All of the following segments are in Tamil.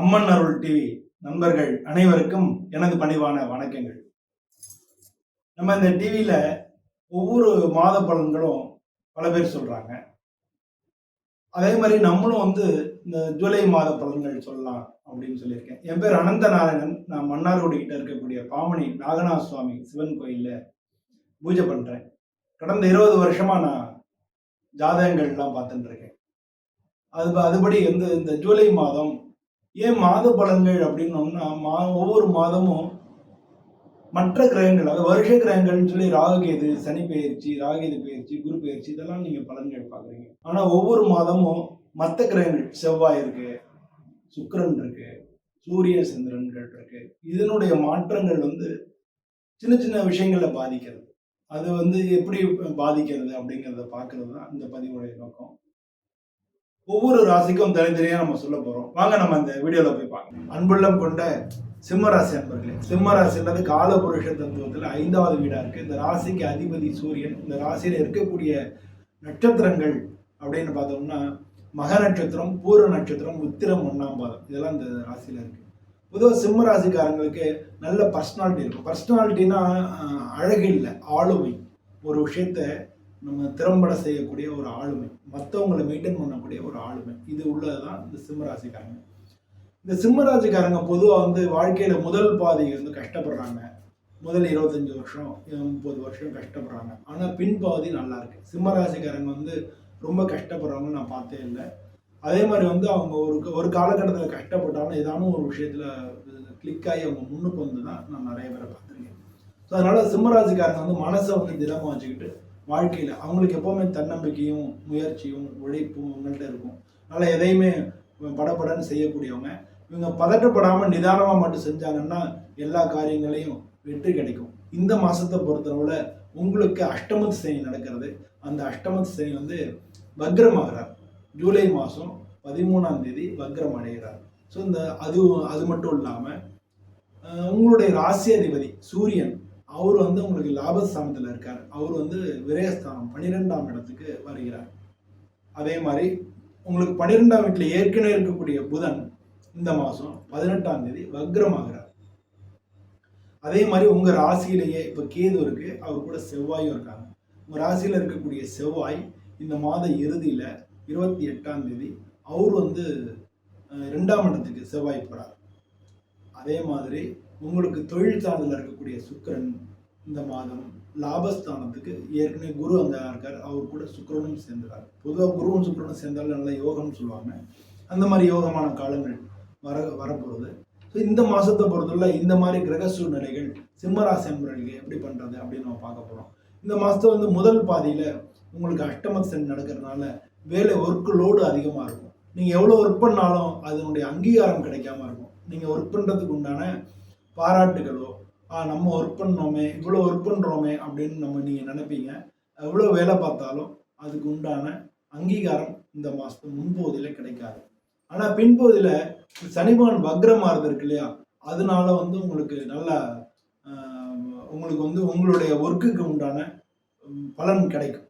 அம்மன் அருள் டிவி நண்பர்கள் அனைவருக்கும் எனது பணிவான வணக்கங்கள். நம்ம இந்த டிவியில ஒவ்வொரு மாத பலன்களும் பல பேர் சொல்றாங்க. அதே மாதிரி நம்மளும் இந்த ஜூலை மாத பலன்கள் சொல்லலாம் அப்படின்னு சொல்லியிருக்கேன். என் பேர் அனந்த நாராயணன். நான் மன்னார்குடி கிட்ட இருக்கக்கூடிய பாமணி நாகநாத சுவாமி சிவன் கோயில்ல பூஜை பண்றேன். கடந்த 20 வருஷமா நான் ஜாதகங்கள் எல்லாம் பார்த்துட்டு இருக்கேன். அதுபடி இந்த ஜூலை மாதம் ஏன் மாத பலன்கள் அப்படின்னோம்னா ஒவ்வொரு மாதமும் மற்ற கிரகங்கள், அதாவது வருஷ கிரகங்கள்னு சொல்லி ராகுகேது, சனி பெயர்ச்சி, ராகுகேது பெயர்ச்சி, குரு பெயர்ச்சி இதெல்லாம் நீங்க பலன்கள் பாக்குறீங்க. ஆனா ஒவ்வொரு மாதமும் மற்ற கிரகங்கள், செவ்வாய் இருக்கு, சுக்கிரன் இருக்கு, சூரிய சந்திரன்கள் இருக்கு, இதனுடைய மாற்றங்கள் சின்ன சின்ன விஷயங்கள்ல பாதிக்கிறது. அது எப்படி பாதிக்கிறது அப்படிங்கிறத பாக்குறது தான் இந்த பதிவுடைய நோக்கம். ஒவ்வொரு ராசிக்கும் தனித்தனியா நம்ம சொல்ல போறோம். வாங்க நம்ம இந்த வீடியோல போய் பார்க்கலாம். அன்புள்ளம் கொண்ட சிம்மராசி அன்பர்களே, சிம்மராசின்றது காலபுருஷ தத்துவத்துல 5வது வீடா இருக்கு. இந்த ராசிக்கு அதிபதி சூரியன். இந்த ராசியில இருக்கக்கூடிய நட்சத்திரங்கள் அப்படின்னு பார்த்தோம்னா மக நட்சத்திரம், பூர நட்சத்திரம், உத்திரம், 1ஆம் பாதம், இதெல்லாம் இந்த ராசியில இருக்கு. பொதுவாக சிம்ம ராசிக்காரங்களுக்கு நல்ல பர்சனாலிட்டி இருக்கும். பர்சனாலிட்டினா அழகு இல்லை, ஆளுமை. ஒரு விஷயத்த நம்ம திறம்பட செய்யக்கூடிய ஒரு ஆளுமை, மற்றவங்களை மெயின்டைன் பண்ணக்கூடிய ஒரு ஆளுமை, இது உள்ளதுதான் இந்த சிம்மராசிக்காரங்க. இந்த சிம்மராசிக்காரங்க பொதுவாக வாழ்க்கையில முதல் பாதி கஷ்டப்படுறாங்க. முதல் 25 வருஷம் 30 வருஷம் கஷ்டப்படுறாங்க. ஆனா பின்பாதி நல்லா இருக்கு. சிம்மராசிக்காரங்க ரொம்ப கஷ்டப்படுறவங்க நான் பார்த்தே இல்லை. அதே மாதிரி அவங்க ஒரு காலகட்டத்தில் கஷ்டப்பட்டாலும் ஏதானும் ஒரு விஷயத்துல கிளிக் ஆகி அவங்க முன்னுக்கு தான் நான் நிறைய பேரை பார்த்துருக்கேன். ஸோ அதனால சிம்மராசிக்காரங்க மனசை திடமா வச்சுக்கிட்டு வாழ்க்கையில் அவங்களுக்கு எப்போவுமே தன்னம்பிக்கையும் முயற்சியும் உழைப்பும் அவங்கள்ட்ட இருக்கும். அதனால் எதையுமே படப்படன்னு செய்யக்கூடியவங்க. இவங்க பதட்டப்படாமல் நிதானமாக மட்டும் செஞ்சாங்கன்னா எல்லா காரியங்களையும் வெற்றி கிடைக்கும். இந்த மாதத்தை பொறுத்தளவில் உங்களுக்கு அஷ்டமத்து சனி நடக்கிறது. அந்த அஷ்டமத்து சனி வக்ரமாகிறார். ஜூலை மாதம் 13ஆம் தேதி வக்ரம் அடைகிறார். ஸோ அது மட்டும் இல்லாமல் உங்களுடைய ராசி அதிபதி சூரியன், அவர் உங்களுக்கு லாபஸ்தானத்தில் இருக்கார். அவர் விரயஸ்தானம் 12ஆம் இடத்துக்கு வருகிறார். அதே மாதிரி உங்களுக்கு 12ஆம் வீட்டில் ஏற்கனவே இருக்கக்கூடிய புதன் இந்த மாதம் 18ஆம் தேதி வக்ரமாகிறார். அதே மாதிரி உங்க ராசியிலேயே இப்ப கேது இருக்கு, அவர் கூட செவ்வாயும் இருக்காங்க. உங்க ராசியில இருக்கக்கூடிய செவ்வாய் இந்த மாத இறுதியில 28ஆம் தேதி அவர் 2ஆம் இடத்துக்கு செவ்வாய் போறார். அதே மாதிரி உங்களுக்கு தொழில் சார்ந்தில் இருக்கக்கூடிய சுக்கிரன் இந்த மாதம் லாபஸ்தானத்துக்கு ஏற்கனவே குரு இருக்கார். அவர் கூட சுக்கிரனும் சேர்ந்துறார். பொதுவாக குருவும் சுக்கிரனும் சேர்ந்தாலும் நல்ல யோகம்னு சொல்லுவாங்க. அந்த மாதிரி யோகமான காலங்கள் வரப்போகுது. ஸோ இந்த மாதத்தை பொறுத்தவரை இந்த மாதிரி கிரக சூழ்நிலைகள் சிம்மராசி அன்பர்களுக்கு எப்படி பண்ணுறது அப்படின்னு நம்ம பார்க்க போகிறோம். இந்த மாதத்தை முதல் பாதியில் உங்களுக்கு அஷ்டமத்து சனி நடக்கிறதுனால வேலை ஒர்க்கு லோடு அதிகமாக இருக்கும். நீங்கள் எவ்வளோ ஒர்க் பண்ணாலும் அதனுடைய அங்கீகாரம் கிடைக்காம இருக்கும். நீங்கள் ஒர்க் பண்ணுறதுக்கு உண்டான பாராட்டுகளோ, நம்ம ஒர்க் பண்ணோமே, இவ்வளோ ஒர்க் பண்ணுறோமே அப்படின்னு நீங்கள் நினைப்பீங்க. எவ்வளோ வேலை பார்த்தாலும் அதுக்கு உண்டான அங்கீகாரம் இந்த மாதத்து முன்பகுதியில் கிடைக்காது. ஆனால் பின்பகுதியில் சனிபகவான் வக்ரமாகிறது இருக்கு இல்லையா, அதனால உங்களுக்கு நல்லா உங்களுக்கு உங்களுடைய ஒர்க்குக்கு உண்டான பலன் கிடைக்கும்.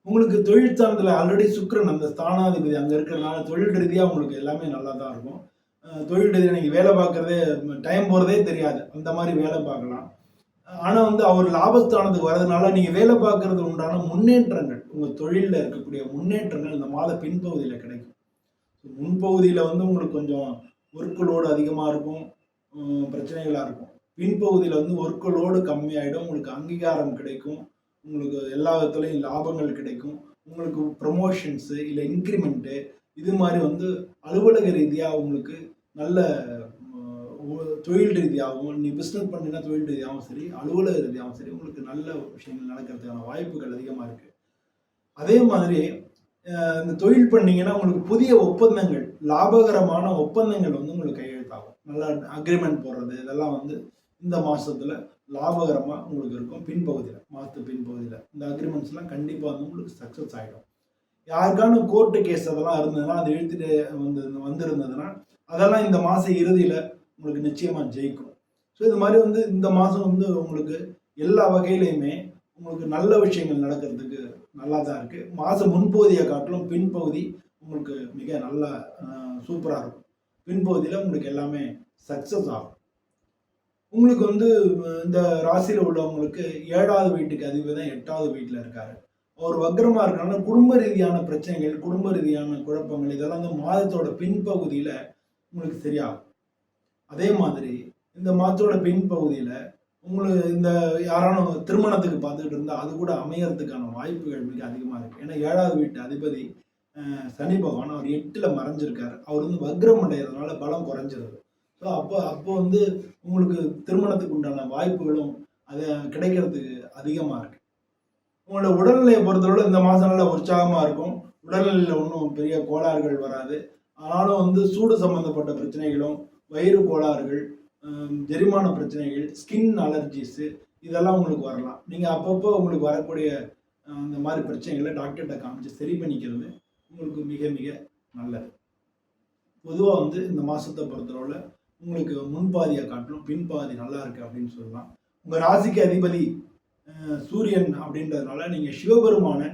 உங்களுக்கு தொழில் ஸ்தானத்தில் ஆல்ரெடி சுக்கிரன் அந்த ஸ்தானாதிபதி அங்கே இருக்கிறதுனால தொழில் ரீதியாக உங்களுக்கு எல்லாமே நல்லா தான் இருக்கும். தொழில் ரீதியாக நீங்கள் வேலை பார்க்குறதே டைம் போகிறதே தெரியாது, அந்த மாதிரி வேலை பார்க்கலாம். ஆனால் அவர் லாபஸ்தானத்துக்கு வர்றதுனால நீங்கள் வேலை பார்க்கறது உண்டான முன்னேற்றங்கள், உங்கள் தொழிலில் இருக்கக்கூடிய முன்னேற்றங்கள் இந்த மாத பின்பகுதியில் கிடைக்கும். முன்பகுதியில் உங்களுக்கு கொஞ்சம் ஒர்க்கு லோடு அதிகமாக இருக்கும், பிரச்சனைகளாக இருக்கும். பின்பகுதியில் ஒர்க்கு லோடு கம்மியாயிடும், உங்களுக்கு அங்கீகாரம் கிடைக்கும், உங்களுக்கு எல்லா விதத்துலையும் லாபங்கள் கிடைக்கும், உங்களுக்கு ப்ரமோஷன்ஸு இல்லை இன்க்ரிமெண்ட்டு இது மாதிரி அலுவலக ரீதியாக உங்களுக்கு நல்ல தொழில் ரீதியாகவும், நீ பிஸ்னஸ் பண்ணினா தொழில் ரீதியாகவும் சரி, அலுவலக ரீதியாகவும் சரி, உங்களுக்கு நல்ல விஷயங்கள் நடக்கிறதுக்கான வாய்ப்புகள் அதிகமாக இருக்குது. அதே மாதிரி இந்த தொழில் பண்ணீங்கன்னா உங்களுக்கு புதிய ஒப்பந்தங்கள், லாபகரமான ஒப்பந்தங்கள் உங்களுக்கு கையெழுத்தாகும். நல்லா அக்ரிமெண்ட் போடுறது இதெல்லாம் இந்த மாதத்தில் லாபகரமாக உங்களுக்கு இருக்கும். மாதத்து பின்பகுதியில் இந்த அக்ரிமெண்ட்ஸ்லாம் கண்டிப்பாக உங்களுக்கு சக்ஸஸ் ஆகிடும். யாருக்கான கோர்ட்டு கேஸ் அதெல்லாம் இருந்ததுன்னா, அது இழுத்துட்டு வந்திருந்ததுன்னா அதெல்லாம் இந்த மாதம் இறுதியில் உங்களுக்கு நிச்சயமாக ஜெயிக்கும். ஸோ இது மாதிரி இந்த மாதம் உங்களுக்கு எல்லா வகையிலையுமே உங்களுக்கு நல்ல விஷயங்கள் நடக்கிறதுக்கு நல்லா தான் இருக்குது. மாதம் முன்பகுதியை காட்டிலும் பின்பகுதி உங்களுக்கு மிக நல்லா சூப்பராக இருக்கும். பின்பகுதியில் உங்களுக்கு எல்லாமே சக்ஸஸ் ஆகும். உங்களுக்கு வந்து இந்த ராசியில் உள்ளவங்களுக்கு 7வது வீட்டுக்கு அதிபதி தான் 8வது வீட்டில் இருக்காரு. அவர் வக்ரமாக இருக்கனால குடும்ப ரீதியான பிரச்சனைகள், குடும்ப ரீதியான குழப்பங்கள் இதெல்லாம் வந்து மாதத்தோட பின்பகுதியில் உங்களுக்கு சரியாகும். அதே மாதிரி இந்த மாதத்தோட பின்பகுதியில் உங்களுக்கு இந்த யாரான திருமணத்துக்கு பார்த்துக்கிட்டு இருந்தால் அது கூட அமையறதுக்கான வாய்ப்புகள் மிக அதிகமாக இருக்குது. ஏன்னா 7வது வீட்டு அதிபதி சனி பகவான் அவர் 8ல் மறைஞ்சிருக்காரு. அவர் வந்து வக்ரம் அடைகிறதுனால பலம் குறைஞ்சிருது. ஸோ அப்போ வந்து உங்களுக்கு திருமணத்துக்கு உண்டான வாய்ப்புகளும் அது கிடைக்கிறதுக்கு அதிகமாக இருக்குது. உங்களோட உடல்நிலையை பொறுத்தளவு இந்த மாதம் நல்லா உற்சாகமாக இருக்கும். உடல்நிலையில் ஒன்றும் பெரிய கோளாறுகள் வராது. ஆனாலும் வந்து சூடு சம்மந்தப்பட்ட பிரச்சனைகளும், வயிறு கோளாறுகள், ஜெரிமான பிரச்சனைகள், ஸ்கின் அலர்ஜிஸு இதெல்லாம் உங்களுக்கு வரலாம். நீங்கள் அப்பப்போ உங்களுக்கு வரக்கூடிய அந்த மாதிரி பிரச்சனைகளை டாக்டர்கிட்ட காமிச்சு சரி பண்ணிக்கிறது உங்களுக்கு மிக மிக நல்லது. பொதுவாக வந்து இந்த மாதத்தை பொறுத்தளவில் உங்களுக்கு முன்பாதியை காட்டிலும் பின்பாதி நல்லா இருக்குது அப்படின்னு சொல்லலாம். உங்கள் ராசிக்கு அதிபதி சூரியன் அப்படின்றதுனால நீங்கள் சிவபெருமானை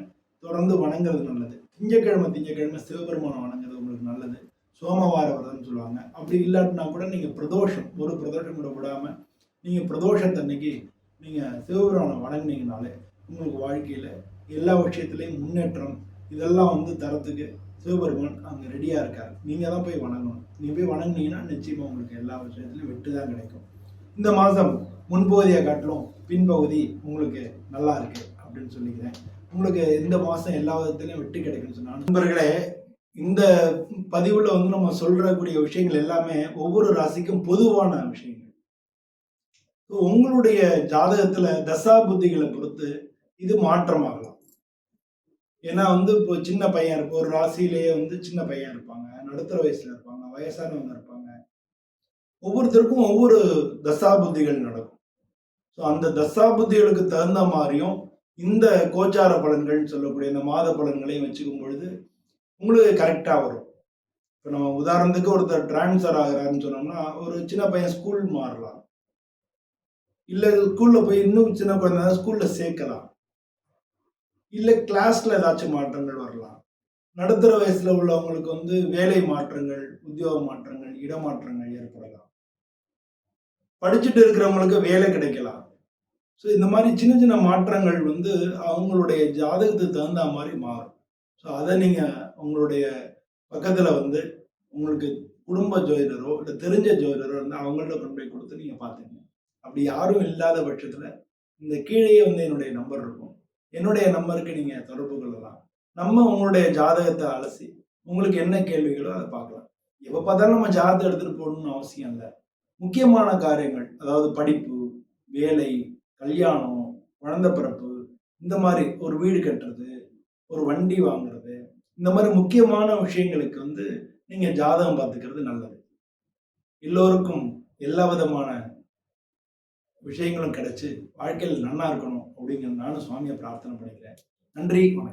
தொடர்ந்து வணங்குறது நல்லது. திங்கக்கிழமை சிவபெருமானை வணங்குறது உங்களுக்கு நல்லது. சோமவார விரதம்னு சொல்லுவாங்க. அப்படி இல்லாட்டினா கூட நீங்கள் ஒரு பிரதோஷம் கூட விடாமல் நீங்கள் பிரதோஷத்தன்னைக்கு நீங்கள் சிவபெருமானை வணங்கினீங்கனாலே உங்களுக்கு வாழ்க்கையில் எல்லா விஷயத்துலேயும் முன்னேற்றம் இதெல்லாம் வந்து தரத்துக்கு சிவபெருமான் அங்கே ரெடியாக இருக்கார். நீங்கள் தான் போய் வணங்கணும். நீங்கள் போய் வணங்கினீங்கன்னா நிச்சயமாக உங்களுக்கு எல்லா விஷயத்துலையும் வெற்றி தான் கிடைக்கும். இந்த மாதம் முன்பகுதியை காட்டிலும் பின்பகுதி உங்களுக்கு நல்லா இருக்கு அப்படின்னு சொல்லிக்கிறேன். உங்களுக்கு இந்த மாதம் எல்லா விதத்துலையும் வெற்றி கிடைக்கும்னு சொன்னாங்க. நண்பர்களே, இந்த பதிவில் வந்து நம்ம சொல்றக்கூடிய விஷயங்கள் எல்லாமே ஒவ்வொரு ராசிக்கும் பொதுவான விஷயங்கள். உங்களுடைய ஜாதகத்தில் தசா புத்திகளை பொறுத்து இது மாற்றமாகலாம். ஏன்னா வந்து இப்போ சின்ன பையன் இருப்பான், ஒரு ராசியிலேயே வந்து சின்ன பையன் இருப்பாங்க, நடுத்தர வயசுல இருப்பாங்க, வயசானவங்க இருப்பாங்க. ஒவ்வொருத்தருக்கும் ஒவ்வொரு தசா புத்திகள் நடக்கும். ஸோ அந்த தசா புத்திகளுக்கு தகுந்த மாதிரியும் இந்த கோச்சார பலன்கள்னு சொல்லக்கூடிய இந்த மாத பலன்களையும் வச்சுக்கும் பொழுது உங்களுக்கு கரெக்டாக வரும். இப்போ நம்ம உதாரணத்துக்கு ஒருத்தர் டிரான்ஸ்ஃபர் ஆகிறாருன்னு சொன்னோம்னா ஒரு சின்ன பையன் ஸ்கூல் மாறலாம், இல்லை ஸ்கூலில் போய் இன்னும் சின்ன குழந்தை ஸ்கூலில் சேர்க்கலாம், இல்லை கிளாஸில் ஏதாச்சும் மாற்றங்கள் வரலாம். நடுத்தர வயசில் உள்ளவங்களுக்கு வந்து வேலை மாற்றங்கள், உத்தியோக மாற்றங்கள், இடமாற்றங்கள் ஏற்படலாம். படிச்சுட்டு இருக்கிறவங்களுக்கு வேலை கிடைக்கலாம். ஸோ இந்த மாதிரி சின்ன சின்ன மாற்றங்கள் வந்து அவங்களுடைய ஜாதகத்துக்கு தகுந்த மாதிரி மாறும். ஸோ அதை நீங்கள் உங்களுடைய பக்கத்தில் வந்து உங்களுக்கு குடும்ப ஜோதிடரோ இல்லை தெரிஞ்ச ஜோதிடரோ இருந்தால் அவங்கள்ட்ட கொண்டு போய் கொடுத்து நீங்கள் பார்த்துங்க. அப்படி யாரும் இல்லாத பட்சத்தில் இந்த கீழேயே வந்து என்னுடைய நம்பர் இருக்கும். என்னுடைய நம்பருக்கு நீங்கள் தொடர்பு கொள்ளலாம். நம்ம உங்களுடைய ஜாதகத்தை அலசி உங்களுக்கு என்ன கேள்விகளோ அதை பார்க்கலாம். எப்போ பார்த்தாலும் நம்ம ஜாதகத்தை எடுத்துகிட்டு போகணும்னு அவசியம் இல்லை. முக்கியமான காரியங்கள், அதாவது படிப்பு, வேலை, கல்யாணம், குழந்தை பிறப்பு, இந்த மாதிரி ஒரு வீடு கட்டுறது, ஒரு வண்டி வாங்குறது, இந்த மாதிரி முக்கியமான விஷயங்களுக்கு வந்து நீங்கள் ஜாதகம் பார்த்துக்கிறது நல்லது. எல்லோருக்கும் எல்லா விதமான விஷயங்களும் கிடைச்சி வாழ்க்கையில் நல்லா இருக்கணும் அப்படிங்கிறது நானும் சுவாமியை பிரார்த்தனை பண்ணிக்கிறேன். நன்றி, வணக்கம்.